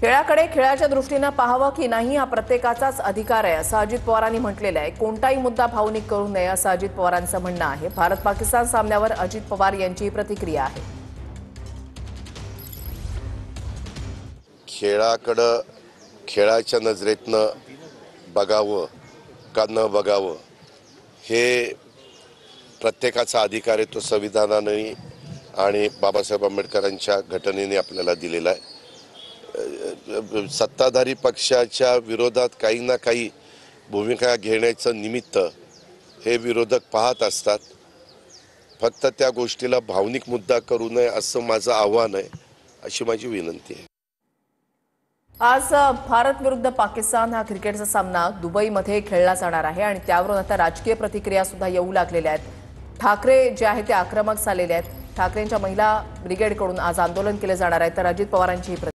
खेळाकडे खेळाच्या दृष्टीने पाहावं की नाही हा प्रत्येकाचाच अधिकार आहे असं अजित पवारांनी म्हटलेलं आहे। कोणताही मुद्दा भावनिक करू नये असं अजित पवारांचं म्हणणं आहे। भारत पाकिस्तान सामन्यावर अजित पवार यांची प्रतिक्रिया आहे। खेळाकडे खेळाच्या नजरेतनं बघावं का न बघावं हे प्रत्येकाचा अधिकार आहे। तो संविधानाने आणि बाबासाहेब आंबेडकरांच्या घटनेने आपल्याला दिलेला आहे। सत्ताधारी पक्षाच्या विरोधात काही ना काही भूमिका घेण्याचं निमित्त हे विरोधक पाहत असतात। फक्त त्या गोष्टीला भावनिक मुद्दा करू नये असं माझं आव्हान आहे, अशी माझी विनंती आहे। आज भारत विरुद्ध पाकिस्तान हा क्रिकेटचा सामना दुबईमध्ये खेळला जाणार आहे आणि त्यावरून आता राजकीय प्रतिक्रिया सुद्धा येऊ लागलेल्या आहेत। ठाकरे जे आहे ते आक्रमक झालेले आहेत। ठाकरेंच्या महिला ब्रिगेडकडून आज आंदोलन केले जाणार आहे, तर अजित पवारांची